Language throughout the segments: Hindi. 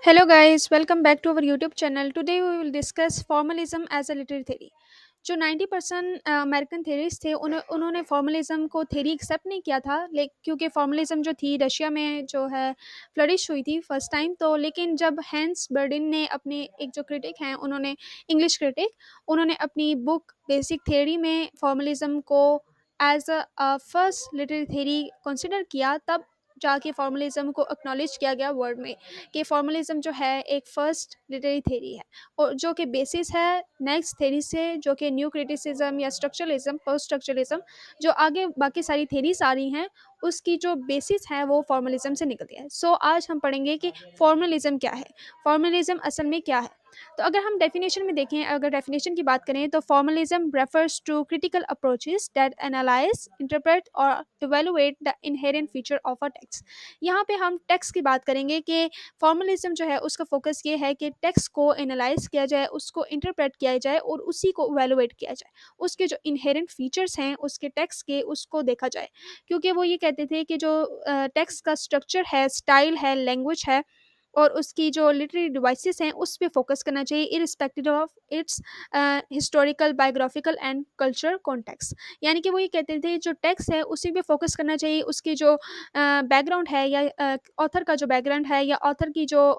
Hello guys, welcome back to our YouTube channel. Today we will discuss formalism as a literary theory. जो 90% अमेरिकन थेरीज थे उन्होंने फॉर्मलिज्म को थेरी एक्सेप्ट नहीं किया था क्योंकि फॉर्मलिज्म जो थी रशिया में जो है फ्लरिश हुई थी फर्स्ट टाइम। तो लेकिन जब हैंस बर्डिन ने अपने एक जो क्रिटिक हैं उन्होंने इंग्लिश क्रिटिक उन्होंने अपनी बुक बेसिक थेरी में फॉर्मलिज्म को as a first literary theory consider किया, तब जाके फॉर्मलिज्म को एक्नॉलेज किया गया वर्ल्ड में कि फॉर्मलिज्म जो है एक फर्स्ट लिटरेरी थेरी है और जो कि बेसिस है नेक्स्ट थेरी से, जो कि न्यू क्रिटिसिज्म या स्ट्रक्चरलिज्म पोस्ट स्ट्रक्चरलिज्म जो आगे बाकी सारी थेरीज आ रही हैं उसकी जो बेसिस है वो फॉर्मलिज्म से निकलती है। सो आज हम पढ़ेंगे कि फॉर्मलिज्म क्या है, फॉर्मलिज्म असल में क्या है। तो अगर हम डेफिनेशन में देखें, अगर डेफिनेशन की बात करें तो formalism refers to critical approaches that analyze interpret और evaluate the inherent feature of a text. यहाँ पे हम टेक्स्ट की बात करेंगे कि फॉर्मलिज्म जो है उसका फोकस ये है कि टेक्स्ट को एनालाइज किया जाए, उसको इंटरप्रेट किया जाए और उसी को इवेलुएट किया जाए, उसके जो इनहेरेंट फीचर्स हैं उसके टेक्स्ट के उसको देखा जाए। क्योंकि वो ये कहते थे कि जो टेक्स्ट का स्ट्रक्चर है, स्टाइल है, लैंग्वेज है और उसकी जो लिटरेरी डिवाइसेस हैं उस पे फोकस करना चाहिए irrespective of its historical, biographical and cultural context. यानी कि वो ये कहते थे जो टेक्स्ट है उसी पे फोकस करना चाहिए, उसकी जो बैकग्राउंड है या ऑथर का जो बैकग्राउंड है या ऑथर की जो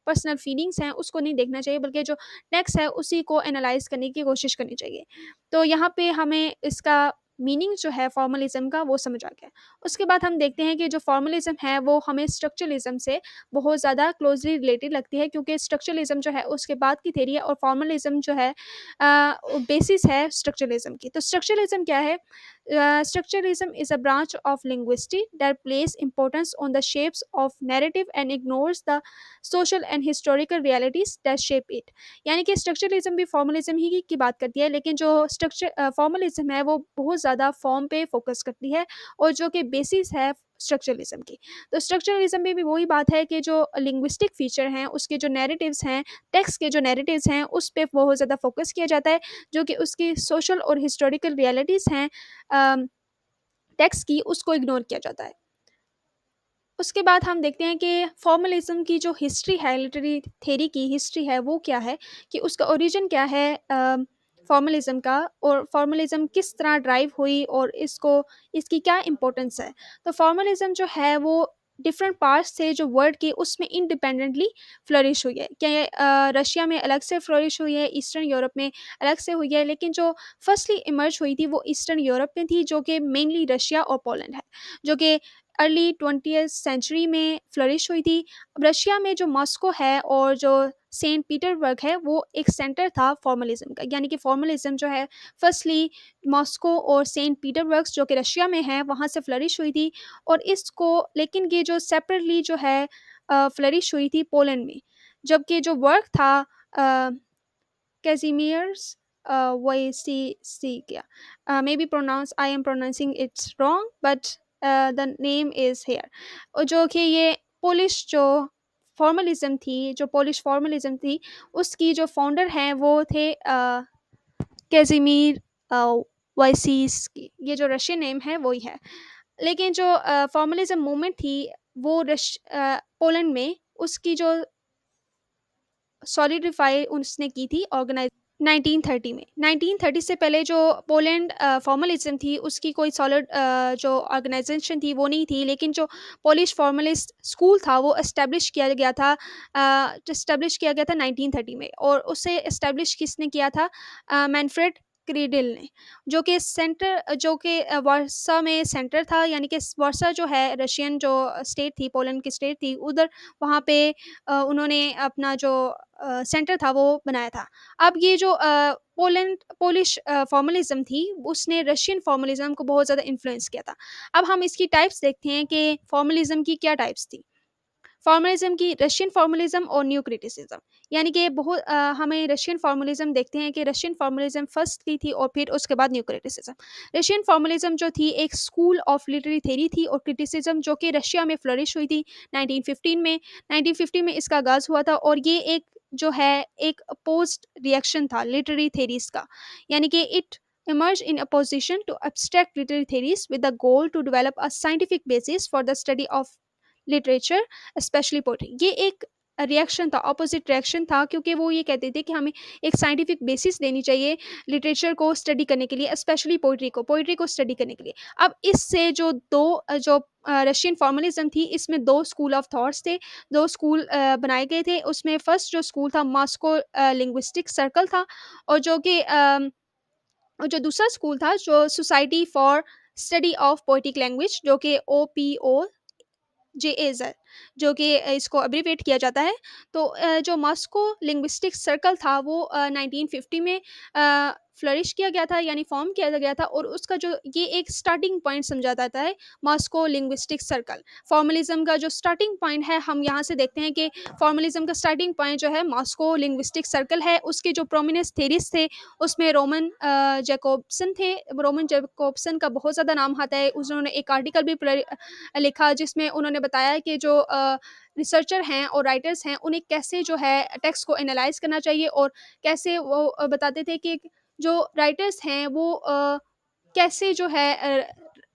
पर्सनल फीलिंग्स हैं उसको नहीं देखना चाहिए, बल्कि जो टेक्स्ट है उसी को एनालाइज करने की कोशिश करनी चाहिए। तो यहाँ पे हमें इसका मीनिंग जो है फॉर्मलिज्म का वो समझ आ गया। उसके बाद हम देखते हैं कि जो फॉर्मलिज्म है वो हमें स्ट्रक्चरलिज्म से बहुत ज़्यादा क्लोजली रिलेटेड लगती है, क्योंकि स्ट्रक्चरलिज्म जो है उसके बाद की थेरी है और फॉर्मलिज्म जो है बेसिस है स्ट्रक्चरलिज्म की। तो स्ट्रक्चरलिज्म क्या है? Structuralism is a branch of linguistics that places importance on the shapes of narrative and ignores the social and historical realities that shape it। यानी कि स्ट्रक्चरलिज्म भी फॉर्मलिज्म ही की बात करती है, लेकिन जो स्ट्रक्चर फॉर्मलिज्म है वो बहुत ज़्यादा फॉर्म पे फोकस करती है और जो कि बेसिस है स्ट्रक्चरलिज्म की। तो स्ट्रक्चरलिज्म में भी वही बात है कि जो लिंग्विस्टिक फीचर हैं, उसके जो नैरेटिव्स हैं, टेक्स्ट के जो नैरेटिव्स हैं उस पे बहुत ज़्यादा फोकस किया जाता है, जो कि उसकी सोशल और हिस्टोरिकल रियलिटीज़ हैं टेक्स्ट की, उसको इग्नोर किया जाता है। उसके बाद हम देखते हैं कि फॉर्मलिज्म की जो हिस्ट्री है, लिटरेरी थेरी की हिस्ट्री है वो क्या है, कि उसका ओरिजिन क्या है फॉर्मलिज्म का, और फॉर्मलिज्म किस तरह ड्राइव हुई और इसकी क्या इम्पोर्टेंस है। तो फॉर्मलिज्म जो है वो डिफरेंट पार्ट्स थे जो वर्ल्ड के उसमें इंडिपेंडेंटली फ्लरिश हुई है। क्या ये रशिया में अलग से फ्लरिश हुई है, ईस्टर्न यूरोप में अलग से हुई है, लेकिन जो फर्स्टली इमर्ज हुई थी वो ईस्टर्न यूरोप में थी, जो कि मेनली रशिया और पोलैंड है, जो कि अर्ली 20th सेंचुरी में फ्लरिश हुई थी। अब रशिया में जो मॉस्को है और जो सेंट पीटर्सबर्ग है वो एक सेंटर था फॉर्मलिज्म का। यानी कि फॉर्मलिज्म जो है फर्स्टली मॉस्को और सेंट पीटर्सबर्ग जो कि रशिया में है वहाँ से फ्लरिश हुई थी, और इसको लेकिन ये जो सेपरेटली जो है फ्लरिश हुई थी पोलैंड में। जबकि जो वर्क था कैजिमियर्स Wojciechowski, maybe pronounce I am pronouncing it wrong, but the name is here। और जो कि ये पोलिश जो फॉर्मलिज्म थी, जो पोलिश फॉर्मलिज्म थी उसकी जो फाउंडर हैं वो थे कैजिमीर वाइसिस्की। ये जो रशियन नेम है वही है, लेकिन जो फॉर्मलिज्म मूवमेंट थी वो पोलैंड में उसकी जो सॉलिडिफाई उसने की थी ऑर्गेनाइज 1930 में। 1930 से पहले जो पोलैंड फॉर्मलिज्म थी उसकी कोई सॉलिड जो ऑर्गेनाइजेशन थी वो नहीं थी, लेकिन जो पोलिश फॉर्मलिस्ट स्कूल था वो एस्टेब्लिश किया गया था 1930 में, और उसे एस्टेब्लिश किसने किया था? मैनफ्रेड क्रीडिल ने, जो कि वार्सा में सेंटर था। यानी कि वार्सा जो है रशियन जो स्टेट थी, पोलैंड की स्टेट थी उधर, वहाँ पे उन्होंने अपना जो सेंटर था वो बनाया था। अब ये जो पोलिश फॉर्मलिज्म थी उसने रशियन फॉर्मलिज्म को बहुत ज़्यादा इन्फ्लुएंस किया था। अब हम इसकी टाइप्स देखते हैं कि फॉर्मलिज्म की क्या टाइप्स थी। फॉर्मलिज्म की रशियन फॉर्मलिज्म और न्यू क्रिटिसिज्म। यानी कि हमें रशियन फॉर्मलिज्म देखते हैं कि रशियन फॉर्मलिज्म फर्स्ट की थी और फिर उसके बाद न्यू क्रिटिसिज्म। रशियन फॉर्मलिज्म जो थी एक स्कूल ऑफ लिटरेरी थेरी थी, और क्रिटिसिज्म जो कि रशिया में फ्लरिश हुई थी 1915 में। 1950 में इसका आगाज़ हुआ था, और ये एक जो है एक पोस्ट रिएक्शन था लिटरेरी थेरीज का। यानी कि it emerged in opposition to abstract literary theories with the goal to develop a scientific basis for the study of literature, specially poetry. ये एक रिएक्शन था, ऑपोज़िट रिएक्शन था, क्योंकि वो ये कहते थे कि हमें एक साइंटिफ़िक बेसिस देनी चाहिए लिटरेचर को स्टडी करने के लिए, स्पेशली पोएट्री को स्टडी करने के लिए। अब इससे रशियन फॉर्मलिज़्म थी, इसमें 2 स्कूल ऑफ थॉट्स थे, 2 स्कूल बनाए गए थे। उसमें फर्स्ट जो स्कूल था मॉस्को लिंग्विस्टिक सर्कल था, और और जो दूसरा स्कूल था जो society for study of poetic language, जो कि ओपीओ जेएज़, जो कि इसको अब्रिविएट किया जाता है। तो जो मॉस्को लिंग्विस्टिक सर्कल था वो 1950 में फ्लरिश किया गया था, यानी फॉर्म किया गया था, और उसका जो ये एक स्टार्टिंग पॉइंट समझा जाता है, मॉस्को लिंग्विस्टिक सर्कल। फॉर्मलिज़्म का जो स्टार्टिंग पॉइंट है, हम यहाँ से देखते हैं कि फॉर्मलिज़्म का स्टार्टिंग पॉइंट जो है मॉस्को लिंग्विस्टिक सर्कल है। उसके जो प्रोमिनेंस थ्योरीज़ थे, उसमें जैकोब्सन थे। रोमन जैकोब्सन का बहुत ज़्यादा नाम आता है। उन्होंने एक आर्टिकल भी लिखा, जिसमें उन्होंने बताया कि जो रिसर्चर हैं और राइटर्स हैं, उन्हें कैसे जो है टेक्स्ट को एनालाइज़ करना चाहिए, और कैसे वो बताते थे कि जो राइटर्स हैं वो कैसे जो है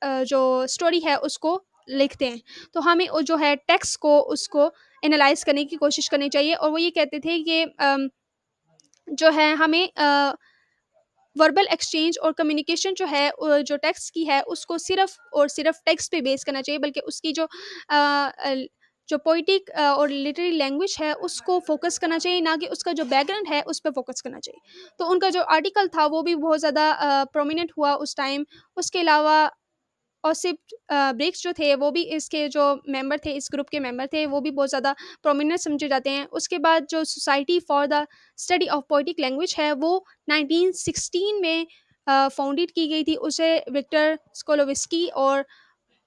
जो स्टोरी है उसको लिखते हैं। तो हमें वो जो है टेक्स्ट को उसको एनालाइज़ करने की कोशिश करनी चाहिए, और वो ये कहते थे कि जो है हमें वर्बल एक्सचेंज और कम्युनिकेशन जो है जो टेक्स्ट की है उसको सिर्फ़ और सिर्फ़ टेक्स्ट पे बेस करना चाहिए, बल्कि उसकी जो पोएटिक और लिटरेरी लैंग्वेज है उसको फ़ोकस करना चाहिए, ना कि उसका जो बैकग्राउंड है उस पे फ़ोकस करना चाहिए। तो उनका जो आर्टिकल था वो भी बहुत ज़्यादा प्रोमिनेंट हुआ उस टाइम। उसके अलावा ऑसिप ब्रिक्स जो थे वो भी इसके जो मेंबर थे, इस ग्रुप के मेंबर थे, वो भी बहुत ज़्यादा प्रोमिनेंट समझे जाते हैं। उसके बाद जो society for the study of poetic language है वो 1916 में फाउंडेड की गई थी। उसे विक्टर स्कोलोविस्की और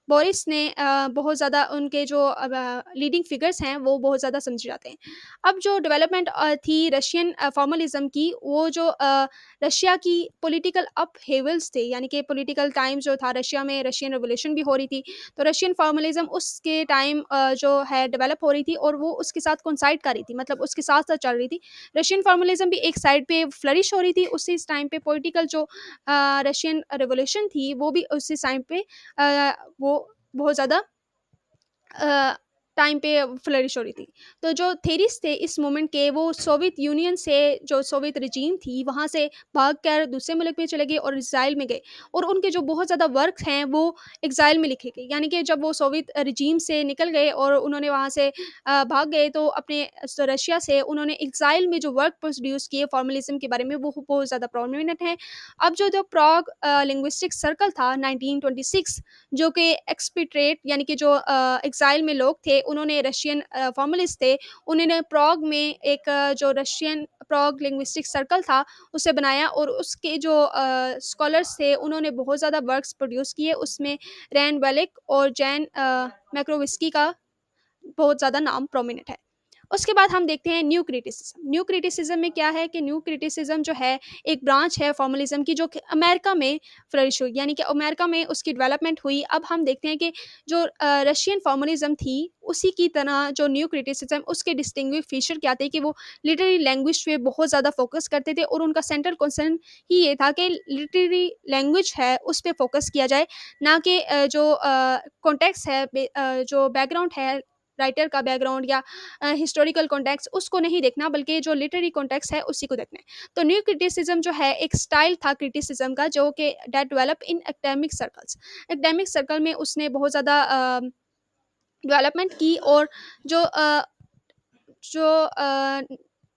बोरिस ने बहुत ज़्यादा उनके जो लीडिंग फिगर्स हैं वो बहुत ज़्यादा समझे जाते हैं। अब जो डेवलपमेंट थी रशियन फॉर्मलिज़्म की, वो जो रशिया की पॉलिटिकल अपहेवल्स थे, यानी कि पॉलिटिकल टाइम जो था रशिया में, रशियन रिवॉल्यूशन भी हो रही थी। तो रशियन फॉर्मलिज़्म उसके टाइम जो है डेवलप हो रही थी, और वो उसके साथ कोइंसाइड कर रही थी, मतलब उसके साथ-साथ चल रही थी। रशियन फॉर्मलिज़्म भी एक साइड पे फ्लरिश हो रही थी, उसी टाइम पे पॉलिटिकल जो रशियन रिवॉल्यूशन थी वो भी उसी टाइम पे वो बहुत ज़्यादा अ, टाइम पे फ्लरिश हो रही थी। तो जो थेरिस्ट थे इस मूवमेंट के, वो सोवियत यूनियन से, जो सोवियत रिजीम थी वहाँ से भागकर दूसरे मुल्क में चले गए और इज़राइल में गए, और उनके जो बहुत ज़्यादा वर्क हैं वो एग्ज़ाइल में लिखे गए। यानी कि जब वो सोवियत रिजीम से निकल गए और उन्होंने वहाँ से भाग गए, तो अपने रशिया से उन्होंने एग्ज़ाइल में जो वर्क प्रोड्यूस किए फॉर्मलिज़्म के बारे में, वो बहुत ज़्यादा प्रोमिनेंट हैं। अब जो प्राग लिंग्विस्टिक सर्कल था 1926, जो कि एक्सपेट्रिएट, यानी कि जो एग्ज़ाइल में लोग थे, उन्होंने रशियन फॉर्मलिस्ट थे, उन्होंने प्राग में एक जो रशियन प्राग लिंग्विस्टिक सर्कल था, उसे बनाया, और उसके जो स्कॉलर्स थे, उन्होंने बहुत ज़्यादा वर्क्स प्रोड्यूस किए। उसमें रैन वेलिक और जैन मैक्रोविस्की का बहुत ज़्यादा नाम प्रोमिनेंट है। उसके बाद हम देखते हैं न्यू क्रिटिसिज़्म। न्यू क्रिटिसिज़्म में क्या है कि न्यू क्रिटिसिज़्म जो है एक ब्रांच है फॉर्मलिज़्म की, जो कि अमेरिका में फ्लरिश हुई, यानी कि अमेरिका में उसकी डेवलपमेंट हुई। अब हम देखते हैं कि जो रशियन फॉर्मलिज़्म थी, उसी की तरह जो न्यू क्रिटिसिज़्म, उसके डिस्टिंग्विश फीचर क्या थे कि वो लिटरेरी लैंग्वेज पे बहुत ज़्यादा फ़ोकस करते थे, और उनका सेंट्रल कंसर्न ही ये था कि लिटरेरी लैंग्वेज है उस पे फ़ोकस किया जाए, ना कि जो कॉन्टेक्स्ट है, जो बैकग्राउंड है, राइटर का बैकग्राउंड या हिस्टोरिकल कॉन्टेक्स्ट, उसको नहीं देखना, बल्कि जो लिटरेरी कॉन्टेक्स्ट है उसी को देखना है। तो न्यू क्रिटिसिज्म जो है एक स्टाइल था क्रिटिसिज्म का, जो कि that develop in academic circles. Academic circle में उसने बहुत ज़्यादा डेवलपमेंट की, और जो जो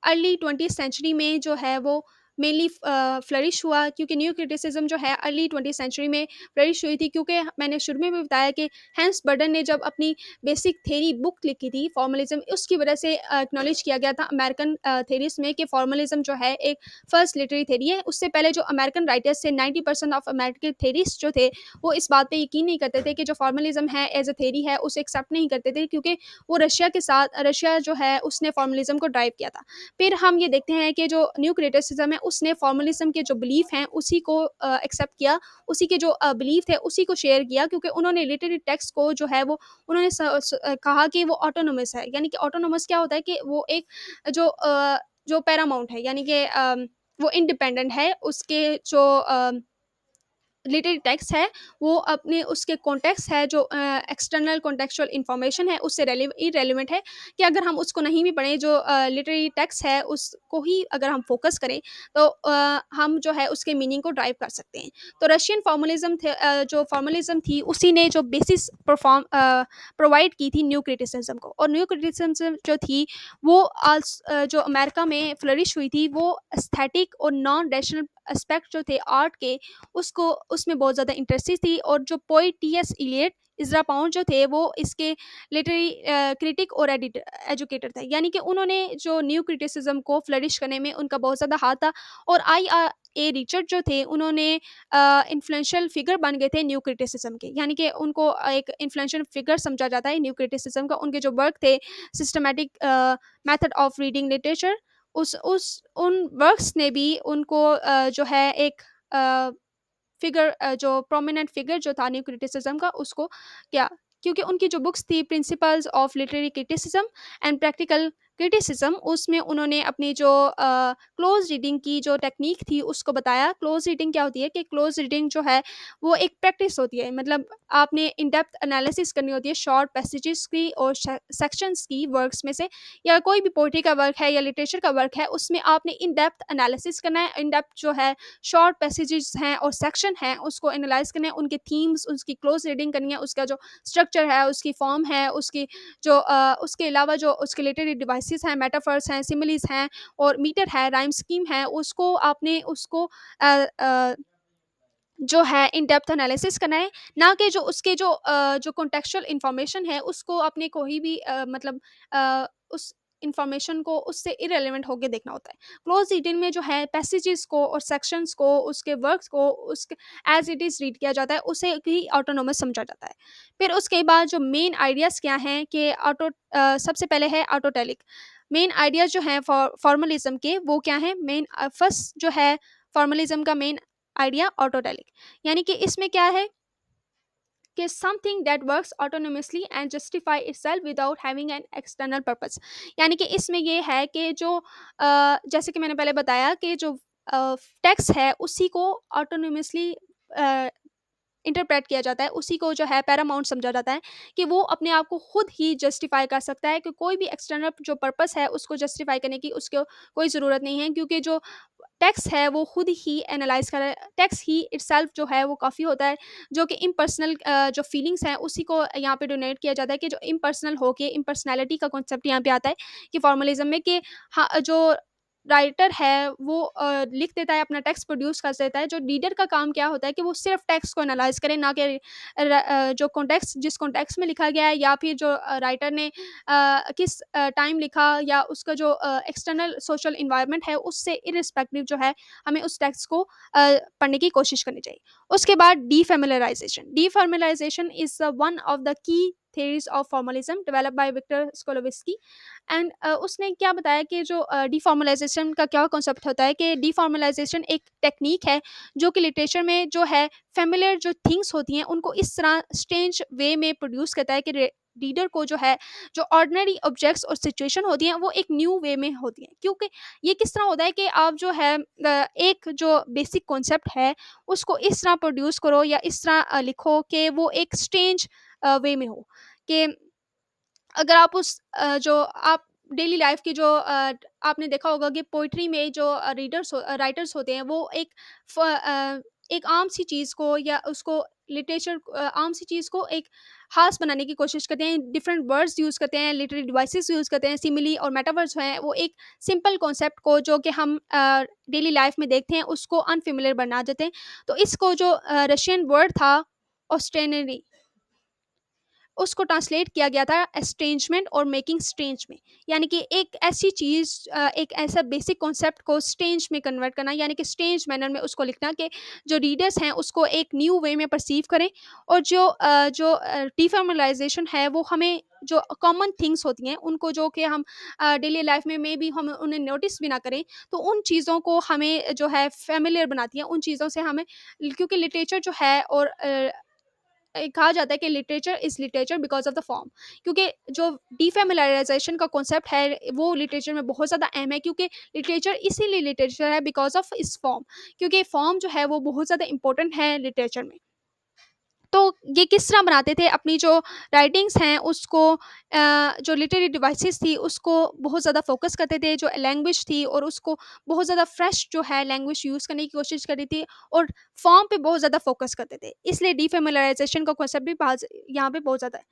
अर्ली 20th सेंचुरी में जो है वो मेनली फ्लरिश हुआ, क्योंकि न्यू क्रिटिसिज्म जो है अर्ली 20th सेंचुरी में फ्लरिश हुई थी, क्योंकि मैंने शुरू में भी बताया कि हैंस बर्टन ने जब अपनी बेसिक थ्योरी बुक लिखी थी फॉर्मलिज्म, उसकी वजह से एक्नॉलेज किया गया था अमेरिकन थेरीज में कि फॉर्मलिज्म जो है एक फर्स्ट लिटरेरी थेरी है। उससे पहले जो अमेरिकन राइटर्स थे, 90% ऑफ अमेरिकन थेरीज जो थे, वो इस बात पे यकीन नहीं करते थे कि जो फॉर्मलिज्म है एज अ थेरी है उसे एक्सेप्ट नहीं करते थे, क्योंकि वो रशिया के साथ, रशिया जो है उसने फॉर्मलिज्म को ड्राइव किया था। फिर हम ये देखते हैं कि जो न्यू क्रिटिसिज्म है उसने फॉर्मलिज्म के जो बिलीफ हैं उसी को एक्सेप्ट किया, उसी के जो बिलीफ थे उसी को शेयर किया, क्योंकि उन्होंने लिटरेरी टेक्स्ट को जो है वो उन्होंने कहा कि वो ऑटोनोमस है। यानी कि ऑटोनोमस क्या होता है कि वो एक जो पैरामाउंट है, यानी कि वो इंडिपेंडेंट है, उसके जो लिटरेरी टेक्स्ट है, वो अपने उसके कॉन्टेक्स्ट है जो एक्सटर्नल कॉन्टेक्चुअल इन्फॉर्मेशन है, उससे इरेलीवेंट है, कि अगर हम उसको नहीं भी पढ़ें, जो लिटरेरी टेक्स्ट है उसको ही अगर हम फोकस करें, तो हम जो है उसके मीनिंग को ड्राइव कर सकते हैं। तो रशियन फॉर्मलिज्म जो फॉर्मलिज्म थी, उसी ने जो बेसिस प्रोवाइड की थी न्यू क्रिटिसिज्म को, और न्यू क्रिटिसिज्म जो थी वो जो अमेरिका में फ्लरिश हुई थी, वो एस्थेटिक और नॉन रैशनल एस्पेक्ट जो थे आर्ट के, उसको उसमें बहुत ज़्यादा इंटरेस्टेड थी। और जो पोएट टी.एस. इलियट, इज़रा पाउंड जो थे, वो इसके लिटरेरी क्रिटिक और एजुकेटर थे। यानी कि उन्होंने जो न्यू क्रिटिसिज्म को फ्लरिश करने में उनका बहुत ज़्यादा हाथ था। और आई रिचर्ड जो थे, उन्होंने इन्फ्लुएंशियल फिगर बन गए थे न्यू क्रिटिसिज्म के, यानी कि उनको एक इन्फ्लुएंशियल फिगर समझा जाता है न्यू क्रिटिसिज्म का। उनके जो वर्क थे, systematic method of reading literature, उस उन वर्क्स ने भी उनको जो है एक फिगर जो प्रोमिनेंट फिगर जो था न्यू क्रिटिसिज्म का, उसको क्या, क्योंकि उनकी जो बुक्स थी principles of literary criticism and practical criticism, उसमें उन्होंने अपनी जो क्लोज रीडिंग की जो टेक्निक थी उसको बताया। क्लोज रीडिंग क्या होती है, कि क्लोज रीडिंग जो है वो एक प्रैक्टिस होती है, मतलब आपने इन डेप्थ एनालिसिस करनी होती है शॉर्ट पैसेजेस की और सेक्शंस की, वर्क्स में से, या कोई भी पोइट्री का वर्क है या लिटरेचर का वर्क है, उसमें आपने इन डेप्थ एनालिसिस करना है। इन डेप्थ जो है शॉर्ट पैसेजेस हैं और सेक्शन हैं, उसको एनालाइज करना है, उनके थीम्स, उसकी क्लोज रीडिंग करनी है, उसका जो स्ट्रक्चर है, उसकी फॉर्म है, उसकी जो उसके अलावा जो उसके रिलेटेड डिवाइसेस हैं, मेटाफर्स हैं, सिमिलीज हैं, और मीटर है, राइम स्कीम है, उसको आपने उसको अ, अ, जो है इन डेप्थ एनालिसिस करना है, ना कि जो उसके जो कॉन्टेक्चुअल इन्फॉर्मेशन है उसको आपने कोई भी मतलब उस इन्फॉर्मेशन को उससे इरेलीवेंट होके देखना होता है। क्लोज रीडिंग में जो है पैसेजेस को और सेक्शंस को, उसके वर्क्स को उसके एज इट इज़ रीड किया जाता है, उसे ही ऑटोनोमस समझा जाता है। फिर उसके बाद जो मेन आइडियाज़ क्या हैं, कि सबसे पहले है ऑटोटेलिक। मेन आइडियाज़ जो हैं फॉर्मलिज्म के, वो क्या हैं, मेन फर्स्ट जो है फॉर्मलिज्म का मेन आइडिया ऑटोटेलिक, यानी कि इसमें क्या है, कि something that works autonomously and justify itself without having an external purpose. यानी कि इसमें ये है कि जो जैसे कि मैंने पहले बताया, कि जो टेक्स्ट है उसी को ऑटोनोमसली इंटरप्रेट किया जाता है, उसी को जो है पैरामाउंट समझा जाता है, कि वो अपने आप को खुद ही जस्टिफाई कर सकता है, कि कोई भी एक्सटर्नल जो पर्पस है उसको जस्टिफाई करने की उसको कोई ज़रूरत नहीं है, क्योंकि जो टेक्स्ट है वो खुद ही एनालाइज कर, टेक्स्ट ही इटसेल्फ जो है वो काफ़ी होता है, जो कि इम्पर्सनल जो फीलिंग्स हैं उसी को यहाँ पे डोनेट किया जाता है, कि जो इम्पर्सनल हो के इम्पर्सनैलिटी का कॉन्सेप्ट यहाँ पे आता है, कि फॉर्मलिज्म में, कि हाँ, जो राइटर है वो लिख देता है, अपना टेक्स्ट प्रोड्यूस कर देता है, जो रीडर का काम क्या होता है, कि वो सिर्फ टेक्स्ट को एनालाइज करे, ना कि जो कॉन्टेक्स्ट जिस कॉन्टेक्स्ट में लिखा गया है, या फिर जो राइटर ने किस टाइम लिखा, या उसका जो एक्सटर्नल सोशल इन्वायरमेंट है, उससे इरिस्पेक्टिव जो है हमें उस टेक्स्ट को पढ़ने की कोशिश करनी चाहिए। उसके बाद defamiliarization is one of the key theories of formalism developed by Victor Skolovsky। And उसने क्या बताया, कि जो डिफॉर्मलाइजेशन का क्या कॉन्सेप्ट होता है, कि डिफॉर्मलाइजेशन एक टेक्निक है जो कि लिटरेचर में जो है फेमिलियर जो थिंग्स होती हैं उनको इस तरह स्ट्रेंज वे में प्रोड्यूस करता है, कि रीडर को जो है जो ऑर्डिनरी ऑब्जेक्ट्स और सिचुएशन होती हैं वो एक न्यू वे में होती हैं। क्योंकि ये किस तरह होता है, कि आप जो है एक जो बेसिक कॉन्सेप्ट है उसको इस तरह प्रोड्यूस करो या इस तरह लिखो, कि वो एक स्ट्रेंज वे में हो, कि अगर आप जो आप डेली लाइफ की जो आपने देखा होगा कि पोइट्री में जो राइटर्स होते हैं, वो एक आम सी चीज़ को या उसको लिटरेचर आम सी चीज़ को एक ख़ास बनाने की कोशिश करते हैं, डिफरेंट वर्ड्स यूज़ करते हैं, लिटरेरी डिवाइसेस यूज़ करते हैं, सिमिली और मेटावर्स हैं, वो एक सिंपल कॉन्सेप्ट को जो कि हम डेली लाइफ में देखते हैं उसको अनफेमिलियर बना देते हैं। तो इसको जो रशियन वर्ड था ऑस्टेनरी, उसको ट्रांसलेट किया गया था एस्ट्रेंजमेंट और मेकिंग स्ट्रेंज में। यानी कि एक ऐसी चीज़ एक ऐसा बेसिक कॉन्सेप्ट को स्ट्रेंज में कन्वर्ट करना, यानी कि स्ट्रेंज मैनर में उसको लिखना, कि जो रीडर्स हैं उसको एक न्यू वे में परसीव करें। और जो डिफॉर्मलाइजेशन है वो हमें जो कॉमन थिंग्स होती हैं उनको जो कि हम डेली लाइफ में मे बी हम उन्हें नोटिस भी ना करें, तो उन चीज़ों को हमें जो है फेमिलियर बनाती हैं, उन चीज़ों से हमें, क्योंकि लिटरेचर जो है और कहा जाता है कि literature is literature because of the form, क्योंकि जो डीफैमिलियराइज़ेशन का कॉन्सेप्ट है, वो लिटरेचर में बहुत ज़्यादा अहम है, क्योंकि लिटरेचर इसीलिए लिटरेचर है बिकॉज़ ऑफ इट्स फॉर्म, क्योंकि फॉर्म जो है वो बहुत ज़्यादा इम्पोर्टेंट है लिटरेचर में। तो ये किस तरह बनाते थे अपनी जो राइटिंग्स हैं उसको, जो लिटरेरी डिवाइसेस थी उसको बहुत ज़्यादा फोकस करते थे, जो लैंग्वेज थी और उसको बहुत ज़्यादा फ्रेश जो है लैंग्वेज यूज़ करने की कोशिश करी थी, और फॉर्म पे बहुत ज़्यादा फोकस करते थे, इसलिए डीफेमिलाइजेशन का कॉन्सेप्ट भी यहाँ पे बहुत ज़्यादा है।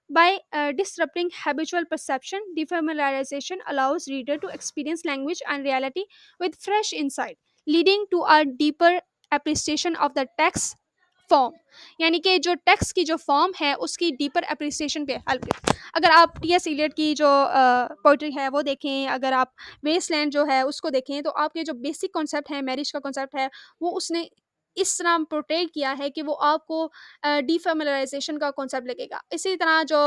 By disrupting habitual perception, defamiliarization allows reader to experience language and reality with fresh insight, leading to a deeper appreciation of the text form. यानी कि जो टेक्स्ट की जो फॉर्म है उसकी डीपर अप्रिसिएशन पे हेल्प करती है। अगर आप टी एस इलियट की जो पोइट्री है वो देखें, अगर आप वेस्टलैंड जो है उसको देखें, तो आपके जो बेसिक कॉन्सेप्ट है, मैरिज का कॉन्सेप्ट है, वो उसने इस तरह पोर्ट्रे किया है कि वो आपको डीफेमिलियराइजेशन का कॉन्सेप्ट लगेगा। इसी तरह जो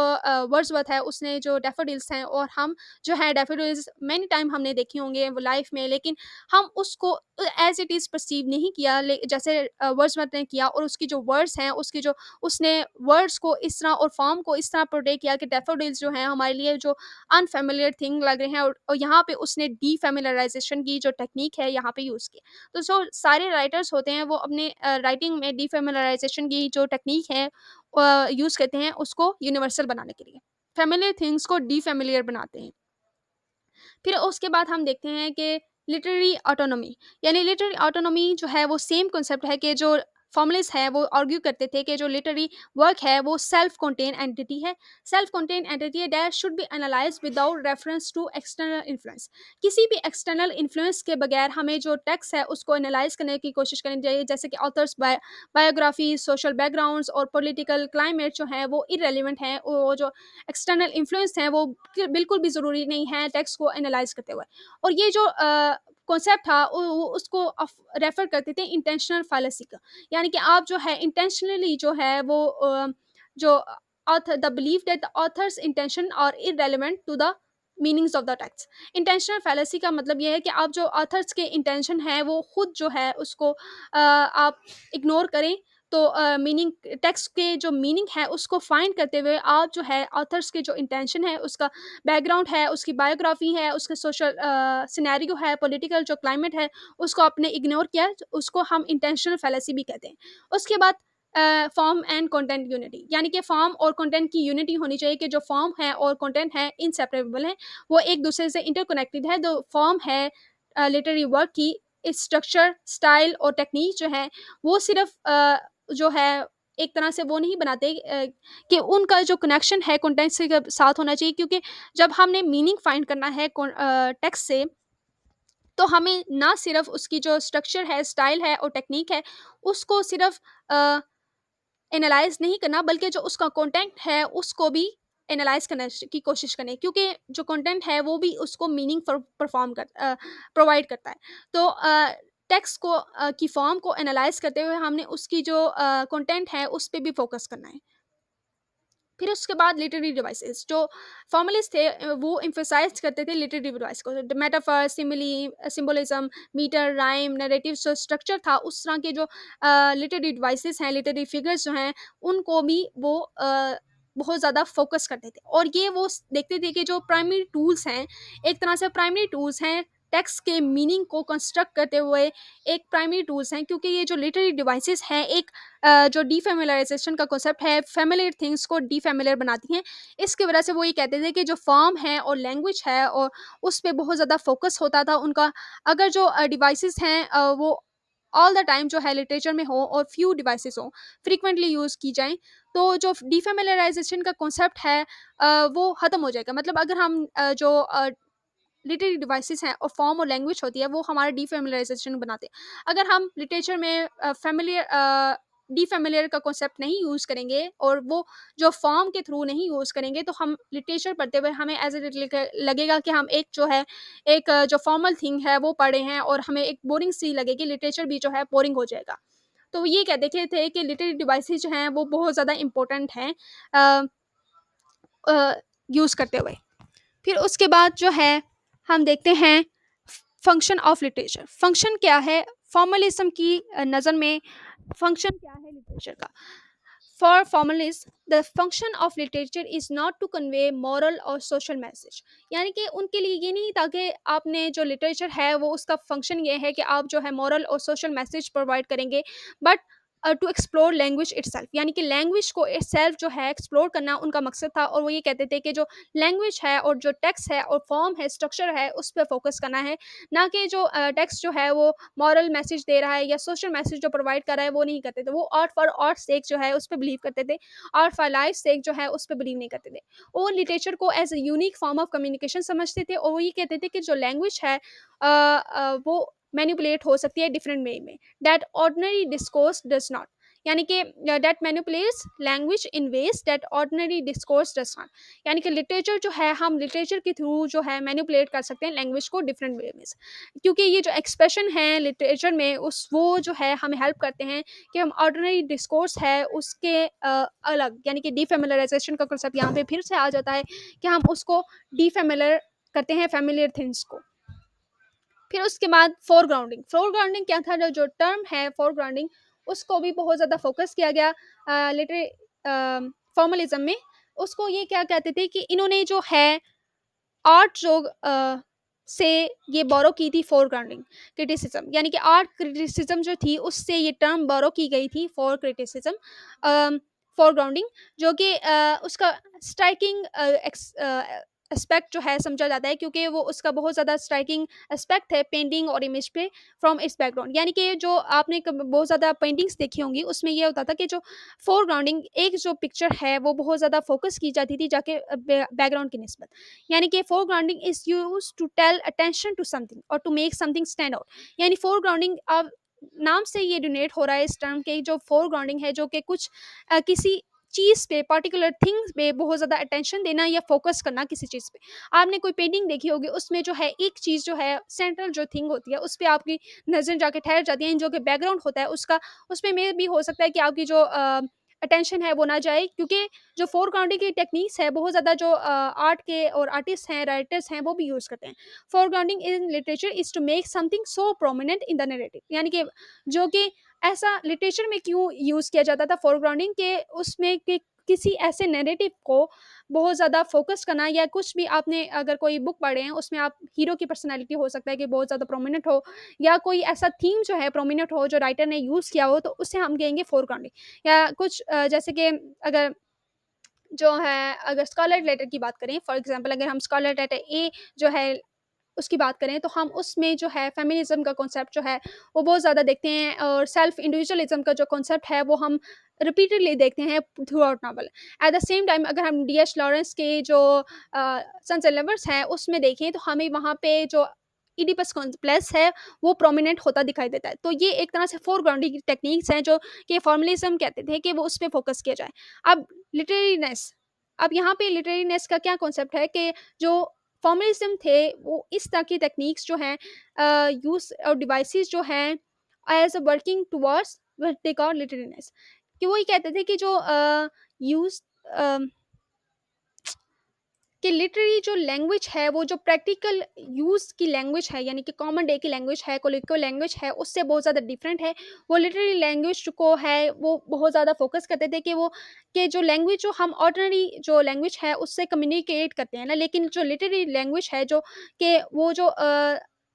वर्ड्सवर्थ है उसने जो डैफोडिल्स हैं, और हम जो है डैफोडिल्स मैनी टाइम हमने देखी होंगे वो लाइफ में, लेकिन हम उसको एज इट इज़ परसीव नहीं किया जैसे वर्ड्सवर्थ ने किया, और उसकी जो वर्ड्स हैं उसकी जो उसने वर्ड्स को इस तरह और फॉर्म को इस तरह पोर्ट्रे किया कि डैफोडिल्स जो हैं हमारे लिए जो अनफेमिलियर थिंग लग रहे हैं, और यहाँ पे उसने डीफेमिलियराइजेशन की जो टेक्निक है यहाँ पे यूज़ की। तो जो सारे राइटर्स होते हैं वो अपने राइटिंग में डीफेमिलियराइजेशन की जो टेक्निक है यूज़ करते हैं उसको यूनिवर्सल बनाने के लिए, फेमिलियर थिंग्स को डीफेमिलियर बनाते हैं। फिर उसके बाद हम देखते हैं कि लिटरेरी ऑटोनॉमी, यानी लिटरेरी ऑटोनॉमी जो है वो सेम कॉन्सेप्ट है कि जो फॉर्मलिस्ट है वो आर्ग्यू करते थे कि जो लिटरेरी वर्क है वो सेल्फ कंटेन एंटिटी है, सेल्फ कंटेन एंटिटी है that should be analyse without reference to external influence. किसी भी एक्सटर्नल इन्फ्लुएंस के बगैर हमें जो टेक्स्ट है उसको एनालाइज करने की कोशिश करनी चाहिए, जैसे कि ऑथर्स बायोग्राफी, सोशल बैकग्राउंड्स और पॉलिटिकल क्लाइमेट जो है वो इरेलीवेंट हैं, वो जो एक्सटर्नल इन्फ्लुएंस हैं वो बिल्कुल भी ज़रूरी नहीं है टेक्स्ट को एनालाइज करते हुए। और ये जो कॉन्सेप्ट था उसको रेफर करते थे इंटेंशनल फालसी का, यानी कि आप जो है इंटेंशनली जो है वो जो author the believe that the author's intention are irrelevant to the meanings of the text. Intentional fallacy का मतलब ये है कि आप जो ऑथर्स के इंटेंशन है वो खुद जो है उसको आप इग्नोर करें, तो मीनिंग टेक्स्ट के जो मीनिंग है उसको फाइंड करते हुए आप जो है ऑथर्स के जो इंटेंशन है, उसका बैकग्राउंड है, उसकी बायोग्राफी है, उसके सोशल सिनेरियो है, पॉलिटिकल जो क्लाइमेट है, उसको आपने इग्नोर किया, तो उसको हम इंटेंशनल फैलेसी भी कहते हैं। उसके बाद फॉर्म एंड कंटेंट यूनिटी, यानी कि फॉर्म और कंटेंट की यूनिटी होनी चाहिए, कि जो फॉर्म है और कंटेंट है इनसेपरेबल है, वो एक दूसरे से इंटरकनेक्टेड है। जो फॉर्म है लिटरेरी वर्क की, स्ट्रक्चर, स्टाइल और टेक्निक जो है वो सिर्फ जो है एक तरह से वो नहीं बनाते, कि उनका जो कनेक्शन है कंटेंट से के साथ होना चाहिए, क्योंकि जब हमने मीनिंग फाइंड करना है टेक्स्ट से, तो हमें ना सिर्फ उसकी जो स्ट्रक्चर है, स्टाइल है और टेक्निक है, उसको सिर्फ एनालाइज नहीं करना, बल्कि जो उसका कंटेंट है उसको भी एनालाइज करने की कोशिश करें, क्योंकि जो कंटेंट है वो भी उसको मीनिंग परफॉर्म प्रोवाइड करता है। तो टेक्स्ट को की फॉर्म को एनालाइज करते हुए हमने उसकी जो कंटेंट है उस पे भी फोकस करना है। फिर उसके बाद लिटरेरी डिवाइसेस, जो फॉर्मलिस्ट थे वो एम्फोसाइज करते थे लिटरेरी डिवाइस को, metaphor, simile, symbolism, metre, rhyme, narrative जो स्ट्रक्चर था, उस तरह के जो लिटरेरी डिवाइसेस हैं, लिटरेरी फिगर्स जो हैं, उनको भी वो बहुत ज़्यादा फोकस करते थे, और ये वो देखते थे कि जो प्राइमरी टूल्स हैं, एक तरह से प्राइमरी टूल्स हैं टेक्स्ट के मीनिंग को कंस्ट्रक्ट करते हुए, एक प्राइमरी टूल्स हैं, क्योंकि ये जो लिटरेरी डिवाइसेस हैं एक जो डीफेमिलियराइजेशन का कॉन्सेप्ट है, फेमिलियर थिंग्स को डीफेमिलियर बनाती हैं। इसकी वजह से वो ये कहते थे कि जो फॉर्म है और लैंग्वेज है और उस पे बहुत ज़्यादा फोकस होता था उनका। अगर जो डिवाइसेस हैं वो ऑल द टाइम जो है लिटरेचर में हो और फ्यू डिवाइसेस हो, फ्रीक्वेंटली यूज़ की जाएँ, तो जो डीफेमिलियराइजेशन का कॉन्सेप्ट है वो ख़त्म हो जाएगा। मतलब अगर हम जो लिटरेरी डिवाइसेस हैं और फॉर्म और लैंग्वेज होती है वो हमारा डीफेमिलियराइजेशन बनाते हैं। अगर हम लिटरेचर में डीफेमिलियर का कॉन्सेप्ट नहीं यूज़ करेंगे और वो जो फॉर्म के थ्रू नहीं यूज़ करेंगे, तो हम लिटरेचर पढ़ते हुए हमें एज इट लगेगा कि हम एक जो है एक जो फॉर्मल थिंग है वो पढ़े हैं, और हमें एक बोरिंग सी लगेगी, लिटरेचर भी जो है बोरिंग हो जाएगा। तो ये कह देखे थे कि लिटरेरी डिवाइसेस जो हैं वो बहुत ज़्यादा इंपॉर्टेंट हैं यूज़ करते हुए। फिर उसके बाद जो है हम देखते हैं फंक्शन ऑफ लिटरेचर। फंक्शन क्या है फॉर्मलिज्म की नज़र में, फंक्शन क्या है लिटरेचर का? For formalists, the function of literature is not to convey moral or social message. यानी कि उनके लिए ये नहीं था कि आपने जो लिटरेचर है वो उसका फंक्शन ये है कि आप जो है मॉरल और सोशल मैसेज प्रोवाइड करेंगे, but to explore language itself, यानी कि लैंग्वेज को इटसेल्फ जो है एक्सप्लोर करना उनका मकसद था। और वो ये कहते थे कि जो लैंग्वेज है और जो टेक्स्ट है और फॉर्म है, स्ट्रक्चर है, उस पर फोकस करना है, ना कि जो टेक्स्ट जो है वो मॉरल मैसेज दे रहा है या सोशल मैसेज जो प्रोवाइड कर रहा है वो नहीं करते थे। वो आर्ट फॉर आर्ट सेक जो है उस पर बिलीव करते थे, आर्ट फॉर लाइफ सेक जो है उस पर बिलीव नहीं करते थे। वो लिटरेचर को as a unique form of communication समझते थे, और वो ये कहते थे कि जो लैंग्वेज है वो मैनिपुलेट हो सकती है डिफरेंट वे में, that ordinary discourse does not, यानी कि that manipulates language in ways that ordinary discourse does not, यानी कि लिटरेचर जो है हम लिटरेचर के थ्रू जो है मैनिपुलेट कर सकते हैं लैंग्वेज को डिफरेंट वे में, क्योंकि ये जो एक्सप्रेशन है लिटरेचर में उस वो जो है हमें हेल्प करते हैं कि हम ऑर्डिनरी डिस्कोर्स है उसके अलग, यानी कि डीफेमिलराइजेशन का कंसेप्ट यहाँ पे फिर से आ जाता है कि हम उसको डीफेमिलर करते हैं फेमिलियर थिंग्स को। फिर उसके बाद फोरग्राउंडिंग, फोरग्राउंडिंग क्या था, जो टर्म है फोरग्राउंडिंग उसको भी बहुत ज़्यादा फोकस किया गया लिटरे फॉर्मलिज्म में। उसको ये क्या कहते थे कि इन्होंने जो है आर्ट जो से ये बोरो की थी फोरग्राउंडिंग क्रिटिसिज्म, यानी कि आर्ट क्रिटिसिज्म जो थी उससे ये टर्म बोरो की गई थी फॉर क्रिटिसिज्म फोरग्राउंडिंग, जो कि उसका स्ट्राइकिंग एस्पेक्ट जो है समझा जाता है, क्योंकि वो उसका बहुत ज़्यादा स्ट्राइकिंग एस्पेक्ट है पेंटिंग और इमेज पे फ्रॉम इट्स बैकग्राउंड। यानी कि जो आपने बहुत ज़्यादा पेंटिंग्स देखी होंगी उसमें ये होता था कि जो फोरग्राउंडिंग एक जो पिक्चर है वो बहुत ज़्यादा फोकस की जाती थी जाके बैकग्राउंड की निस्बत, यानी कि foregrounding is use to tell attention to something और to make something stand out. यानी फोरग्राउंडिंग अब नाम से ये डोनेट हो रहा है इस टर्म के, जो फोरग्राउंडिंग है जो कि कुछ किसी चीज़ पे पर्टिकुलर थिंग्स पे बहुत ज़्यादा अटेंशन देना या फोकस करना किसी चीज़ पे। आपने कोई पेंटिंग देखी होगी उसमें जो है एक चीज़ जो है सेंट्रल जो थिंग होती है उस पे आपकी नज़र जाके ठहर जाती है, जो कि बैकग्राउंड होता है उसका, उसमें में भी हो सकता है कि आपकी जो अटेंशन है वो ना जाए, क्योंकि जो फोरग्राउंडिंग की टेक्निक्स है बहुत ज़्यादा जो आर्ट के और आर्टिस्ट हैं राइटर्स हैं वो भी यूज़ करते हैं। Foregrounding in literature is to make something so prominent in the narrative, यानी कि जो कि ऐसा लिटरेचर में क्यों यूज़ किया जाता था फोरग्राउंडिंग के उसमें कि किसी ऐसे नैरेटिव को बहुत ज़्यादा फोकस करना, या कुछ भी आपने अगर कोई बुक पढ़े हैं उसमें आप हीरो की पर्सनैलिटी हो सकता है कि बहुत ज़्यादा प्रोमिनेंट हो, या कोई ऐसा थीम जो है प्रोमिनेंट हो जो राइटर ने यूज़ किया हो, तो उसे हम कहेंगे फोरग्राउंडिंग। या कुछ जैसे कि अगर जो है अगर स्कारलेट लेटर की बात करें, फॉर एग्जांपल अगर हम स्कारलेट लेटर ए जो है उसकी बात करें तो हम उसमें जो है फेमिनिज्म का कॉन्सेप्ट जो है वो बहुत ज़्यादा देखते हैं, और सेल्फ इंडिविजुअलिज्म का जो कॉन्सेप्ट है वो हम रिपीटेडली देखते हैं through out novel. At the same time अगर हम डी एच लॉरेंस के जो सन्स एंड लवर्स हैं उसमें देखें तो हमें वहाँ पे जो इडिपस कॉम्प्लेक्स है वो प्रोमिनेंट होता दिखाई देता है। तो ये एक तरह से फोरग्राउंडिंग की टेक्निक्स हैं जो कि फॉर्मलिज्म कहते थे कि वो उस पर फोकस किया जाए। अब लिटरेरीनेस, अब यहाँ पे लिटरेरीनेस का क्या कॉन्सेप्ट है कि जो फॉर्मलिज्म थे वो इस तरह की टेक्निक्स जो हैं यूज और डिवाइसेस जो हैं as a working towards what they call literariness, कि वो ये कहते थे कि जो यूज कि लिटरेरी जो लैंग्वेज है वो जो प्रैक्टिकल यूज़ की लैंग्वेज है, यानी कि कॉमन डे की लैंग्वेज है, कोलिक्वियल लैंग्वेज है, उससे बहुत ज़्यादा डिफरेंट है। वो लिटरेरी लैंग्वेज को है वो बहुत ज़्यादा फोकस करते थे कि वो कि जो लैंग्वेज जो हम ऑर्डिनरी जो लैंग्वेज है उससे कम्युनिकेट करते हैं ना, लेकिन जो लिटरेरी लैंग्वेज है जो कि वो जो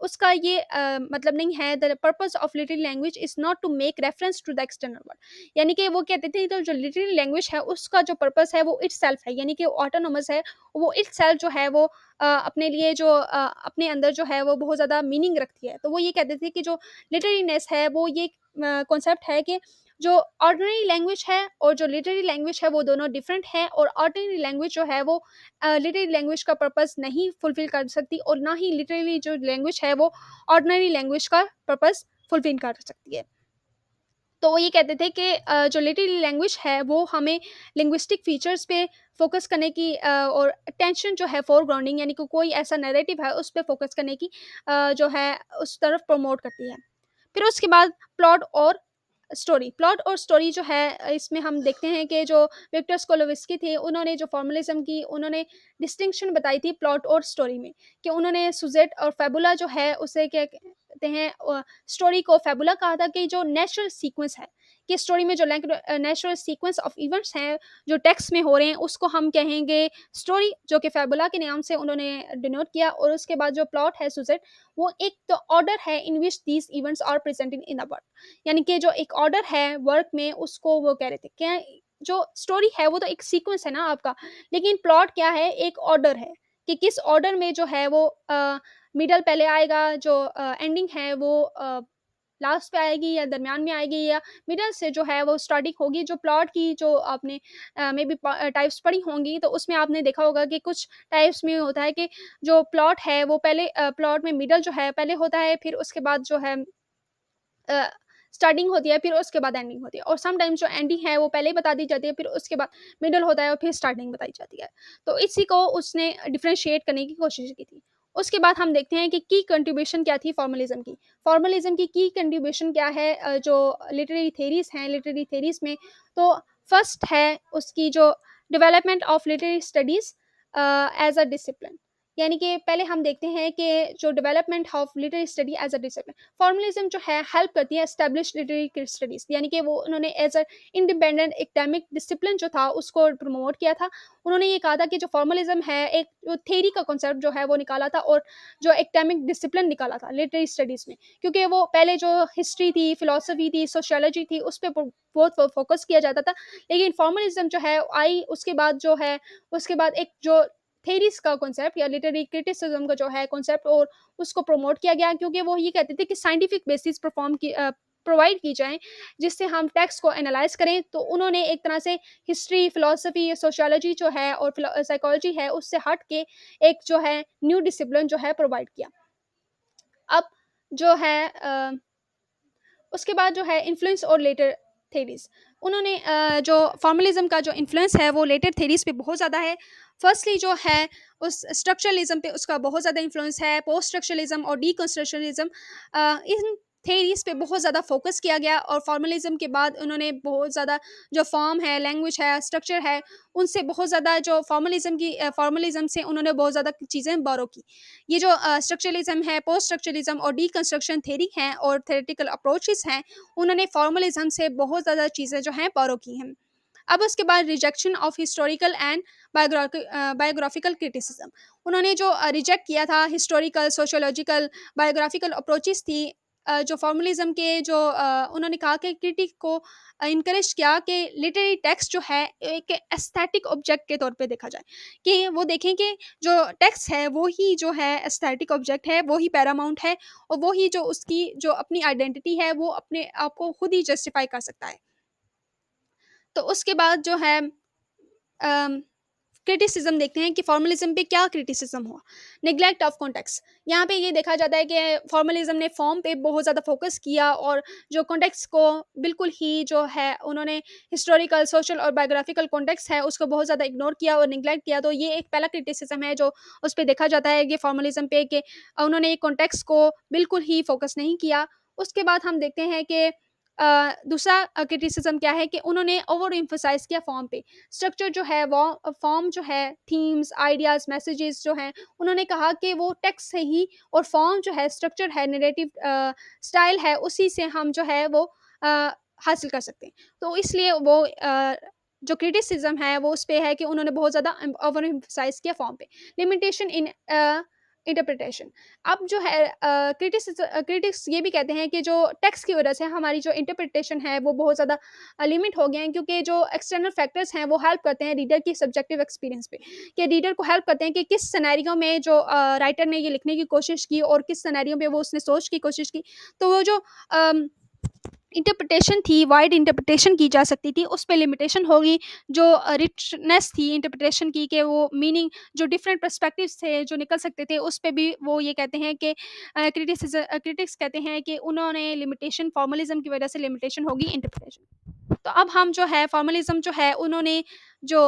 उसका ये मतलब नहीं है, the purpose of literary language is not to make reference to the external world, यानी कि वो कहते थे तो जो लिटरेरी लैंग्वेज है उसका जो पर्पस है वो इटसेल्फ है, यानी कि ऑटोनोमस है, वो इटसेल्फ जो है वो अपने लिए जो अपने अंदर जो है वो बहुत ज़्यादा मीनिंग रखती है। तो वो ये कहते थे कि जो लिटरेरीनेस है वो ये कॉन्सेप्ट है कि जो ऑर्डिनरी लैंग्वेज है और जो लिटरेरी लैंग्वेज है वो दोनों डिफरेंट हैं, और ऑर्डिनरी लैंग्वेज जो है वो लिटरेरी लैंग्वेज का पर्पस नहीं फुलफिल कर सकती, और ना ही लिटरेरी जो लैंग्वेज है वो ऑर्डिनरी लैंग्वेज का पर्पस फुलफिल कर सकती है। तो वो ये कहते थे कि जो लिटरेरी लैंग्वेज है वो हमें लिंग्विस्टिक फीचर्स पे फोकस करने की और अटेंशन जो है फोरग्राउंडिंग, यानी कि कोई ऐसा नैरेटिव है उस पे फोकस करने की जो है उस तरफ प्रमोट करती है। फिर उसके बाद प्लॉट और स्टोरी जो है इसमें हम देखते हैं कि जो विक्टर स्कोलोविस्की थे उन्होंने जो फॉर्मलिज्म की उन्होंने डिस्टिंक्शन बताई थी प्लॉट और स्टोरी में, कि उन्होंने सुजेट और फैबुला जो है उसे क्या कहते हैं, स्टोरी को फैबुला कहा था कि जो नेचुरल सीक्वेंस है, कि स्टोरी में जो नेचुरल सीक्वेंस ऑफ इवेंट्स हैं, जो टेक्स्ट में हो रहे हैं, उसको हम कहेंगे स्टोरी, जो कि फ़ैबुला के नाम से उन्होंने डिनोट किया। और उसके बाद जो प्लॉट है सुजेट, वो एक तो ऑर्डर है in which these events are presented in the work. यानी कि जो एक ऑर्डर है वर्क में, उसको वो कह रहे थे। क्या जो स्टोरी है वो तो एक सीक्वेंस है ना आपका, लेकिन प्लॉट क्या है, एक ऑर्डर है कि किस ऑर्डर में जो है वो मिडल पहले आएगा, जो एंडिंग है वो लास्ट पे आएगी या दरमियान में आएगी, या मिडल से जो है वो स्टार्टिंग होगी। जो प्लॉट की जो आपने मे बी टाइप्स पढ़ी होंगी, तो उसमें आपने देखा होगा कि कुछ टाइप्स में होता है कि जो प्लॉट है वो पहले प्लॉट में मिडल जो है पहले होता है, फिर उसके बाद जो है अ, स्टार्टिंग होती है, फिर उसके बाद एंडिंग होती है। और समटाइम्स जो एंडिंग है वो पहले ही बता दी जाती है, फिर उसके बाद मिडल होता है और फिर स्टार्टिंग बताई जाती है। तो इसी को उसने डिफरेंशिएट करने की कोशिश की थी। उसके बाद हम देखते हैं कि की कंट्रीब्यूशन क्या थी फॉर्मलिज्म की। फॉर्मलिज्म की कंट्रीब्यूशन क्या है, जो लिटरेरी थ्योरीज हैं, लिटरेरी थ्योरीज में तो फर्स्ट है उसकी जो development of literary studies as a discipline. यानी कि पहले हम देखते हैं कि जो development of literary study as a discipline, formalism जो है हेल्प करती है एस्टेब्लिश लिटरेरी स्टडीज। यानी कि वो उन्होंने as a independent academic discipline जो था उसको प्रमोट किया था। उन्होंने ये कहा था कि जो फॉर्मलिज्म है, एक जो थ्योरी का कॉन्सेप्ट जो है वो निकाला था, और जो एकेडमिक डिसिप्लिन निकाला था लिटरेरी स्टडीज में। क्योंकि वो पहले जो हिस्ट्री थी, फिलोसफी थी, सोशियोलॉजी थी, उस पर बहुत फोकस किया जाता था। लेकिन फॉर्मलिज्म जो है आई उसके बाद जो है, उसके बाद एक जो थेरीज का कॉन्सेप्ट या लिटरेरी क्रिटिसिज्म का जो है कॉन्सेप्ट, और उसको प्रमोट किया गया। क्योंकि वो ये कहते थे कि साइंटिफिक बेसिस प्रोवाइड की जाए, जिससे हम टेक्स्ट को एनालाइज करें। तो उन्होंने एक तरह से हिस्ट्री, फिलोसफी, सोशियोलॉजी जो है और साइकोलॉजी है, उससे हट के एक जो है न्यू डिसिप्लिन जो है प्रोवाइड किया। अब जो है उसके बाद जो है इन्फ्लुएंस और लेटर थेरीज, उन्होंने जो फॉर्मलिज्म का जो इन्फ्लुएंस है वो लेटर थेरीज पे बहुत ज़्यादा है। फर्स्टली जो है उस स्ट्रक्चरलिज्म पे उसका बहुत ज़्यादा इन्फ्लुएंस है। पोस्ट स्ट्रक्चरलिज्म और डीकंस्ट्रक्शनिज्म, इन थेरीज पे बहुत ज़्यादा फोकस किया गया। और फॉर्मलिज्म के बाद उन्होंने बहुत ज़्यादा जो फॉर्म है, लैंग्वेज है, स्ट्रक्चर है, उनसे बहुत ज़्यादा जो फॉर्मलिज्म से उन्होंने बहुत ज़्यादा चीज़ें बोरो की। ये जो स्ट्रक्चरलिज्म है, पोस्ट स्ट्रक्चरलिज्म और डीकंस्ट्रक्शन थ्योरी हैं और थ्योरेटिकल अप्रोचेस हैं, उन्होंने फॉर्मलिज्म से बहुत ज़्यादा चीज़ें जो हैं बोरो की हैं। अब उसके बाद rejection of historical and biographical criticism, उन्होंने जो रिजेक्ट किया था हिस्टोरिकल, सोशियोलॉजिकल, बायोग्राफिकल अप्रोचेस थी। जो फॉर्मलिज्म के जो उन्होंने कहा कि क्रिटिक को इनकरेज किया कि लिटरेरी टेक्स्ट जो है एक एस्थेटिक ऑब्जेक्ट के तौर पे देखा जाए, कि वो देखें कि जो टेक्स्ट है वो ही जो है एस्थेटिक ऑब्जेक्ट है, वो ही पैरामाउंट है, और वो ही जो उसकी जो अपनी आइडेंटिटी है वो अपने आप को खुद ही जस्टिफाई कर सकता है। तो उसके बाद जो है क्रिटिसिज्म देखते हैं कि फॉर्मलिज्म पे क्या क्रिटिसिज्म हुआ। नेग्लेक्ट ऑफ कॉन्टेक्स्ट, यहाँ पे ये देखा जाता है कि फॉर्मलिज्म ने फॉर्म पे बहुत ज़्यादा फोकस किया, और जो कॉन्टेक्स्ट को बिल्कुल ही जो है उन्होंने हिस्टोरिकल, सोशल और बायोग्राफिकल कॉन्टेक्स्ट है उसको बहुत ज़्यादा इग्नोर किया और निगलेक्ट किया। तो ये एक पहला क्रिटिसिज्म है जो उस पर देखा जाता है कि फॉर्मलिज्म पे कि उन्होंने कॉन्टेक्स्ट को बिल्कुल ही फोकस नहीं किया। उसके बाद हम देखते हैं कि दूसरा क्रिटिसिज्म क्या है कि उन्होंने ओवर एम्फोसाइज किया फॉर्म पे। स्ट्रक्चर जो है वो फॉर्म जो है, थीम्स, आइडियाज़, मैसेजेस जो हैं, उन्होंने कहा कि वो टेक्स्ट से ही, और फॉर्म जो है, स्ट्रक्चर है, नैरेटिव स्टाइल है, उसी से हम जो है वो अ, हासिल कर सकते हैं। तो इसलिए वो जो क्रिटिसिज्म है वो उस पे है कि उन्होंने बहुत ज़्यादा ओवर एम्फोसाइज किया फॉर्म पे। लिमिटेशन इन इंटरप्रिटेशन, अब जो है क्रिटिक्स ये भी कहते हैं कि जो टेक्स्ट की वजह से हमारी जो इंटरप्रिटेशन है वो बहुत ज़्यादा लिमिट हो गए हैं, क्योंकि जो एक्सटर्नल फैक्टर्स हैं वो हेल्प करते हैं रीडर की सब्जेक्टिव एक्सपीरियंस पे, कि रीडर को हेल्प करते हैं कि किस सिनेरियो में जो राइटर ने ये लिखने की कोशिश की और किस सिनेरियो में वो उसने सोच की कोशिश की। तो वो जो इंटरप्रिटेशन थी, वाइड इंटरप्रिटेशन की जा सकती थी, उस पे लिमिटेशन होगी। जो रिचनेस थी इंटरप्रिटेशन की, कि वो मीनिंग जो डिफरेंट पर्सपेक्टिव्स थे जो निकल सकते थे, उस पे भी वो ये कहते हैं कि क्रिटिक्स कहते हैं कि उन्होंने लिमिटेशन, फॉर्मलिज्म की वजह से लिमिटेशन होगी इंटरप्रिटेशन। तो अब हम जो है फॉर्मलिज्म जो है उन्होंने जो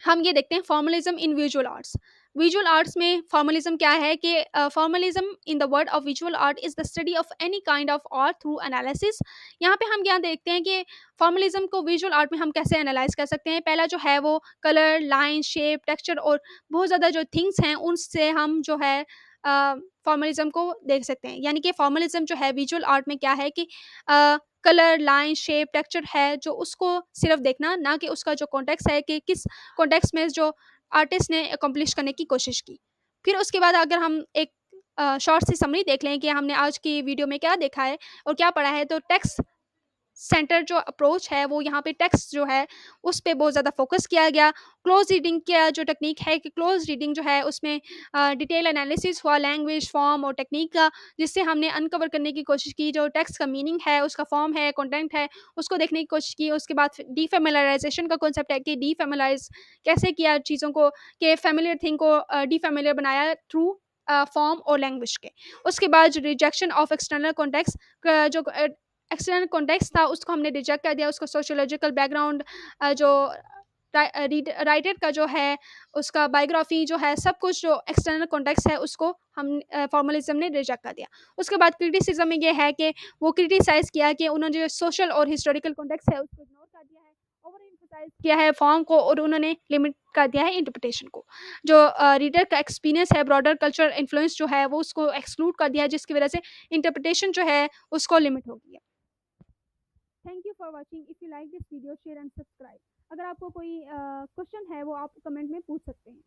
हम ये देखते हैं फॉर्मलिज्म इन विजुअल आर्ट्स। विजुअल आर्ट्स में फॉर्मलिज्म क्या है कि formalism in the word of visual art is the study of any kind of art through analysis. यहाँ पे हम क्या देखते हैं कि फॉर्मलिज्म को विजुअल आर्ट में हम कैसे एनालाइज कर सकते हैं। पहला जो है वो कलर, लाइन, शेप, टेक्सचर और बहुत ज़्यादा जो थिंग्स हैं उनसे हम जो है फॉर्मलिज़्म को देख सकते हैं। यानी कि फॉर्मलिज़्म जो है विजुअल आर्ट में क्या है कि कलर, लाइन, शेप, टेक्सचर है जो उसको सिर्फ़ देखना, ना कि उसका जो कॉन्टेक्स्ट है कि किस कॉन्टेक्स्ट में जो आर्टिस्ट ने अकम्प्लिश करने की कोशिश की। फिर उसके बाद अगर हम एक शॉर्ट सी समरी देख लें कि हमने आज की वीडियो में क्या देखा है और क्या पढ़ा है, तो टेक्स्ट सेंटर जो अप्रोच है वो यहाँ पे टेक्स्ट जो है उस पे बहुत ज़्यादा फोकस किया गया। क्लोज रीडिंग का जो टेक्निक है कि क्लोज रीडिंग जो है उसमें डिटेल एनालिसिस हुआ लैंग्वेज, फॉर्म और टेक्निक का, जिससे हमने अनकवर करने की कोशिश की जो टेक्स्ट का मीनिंग है, उसका फॉर्म है, कंटेंट है, उसको देखने की कोशिश की। उसके बाद फिर डीफेमिलियराइज़ेशन का कॉन्सेप्ट है कि डीफेमिलाइज़ कैसे किया चीज़ों को, कि फ़ैमिलियर थिंग को डीफेमिलियर बनाया थ्रू फॉर्म और लैंग्वेज के। उसके बाद जो रिजेक्शन ऑफ एक्सटर्नल कॉन्टेक्स्ट क जो एक्सटर्नल कॉन्टेक्स्ट था उसको हमने रिजेक्ट कर दिया, उसको सोशियोलॉजिकल बैकग्राउंड जो राइटर का जो है उसका बायोग्राफी जो है सब कुछ जो एक्सटर्नल कॉन्टेक्स्ट है उसको हम फॉर्मलिज्म ने रिजेक्ट कर दिया। उसके बाद क्रिटिसिज्म में ये है कि वो क्रिटिसाइज किया कि उन्होंने जो सोशल और हिस्टोरिकल कॉन्टेक्स्ट है उसको इग्नोर कर दिया है, ओवर एम्फसाइज किया है फॉर्म को और उन्होंने लिमिट कर दिया है इंटरप्रिटेशन को। जो रीडर का एक्सपीरियंस है, ब्रॉडर कल्चरल इन्फ्लुएंस जो है वो उसको एक्सक्लूड कर दिया है, जिसकी वजह से इंटरप्रिटेशन जो है उसको लिमिट हो गई है। Thank you for watching. If you like this video share and subscribe. अगर आपको कोई क्वेश्चन है वो आप कमेंट में पूछ सकते हैं।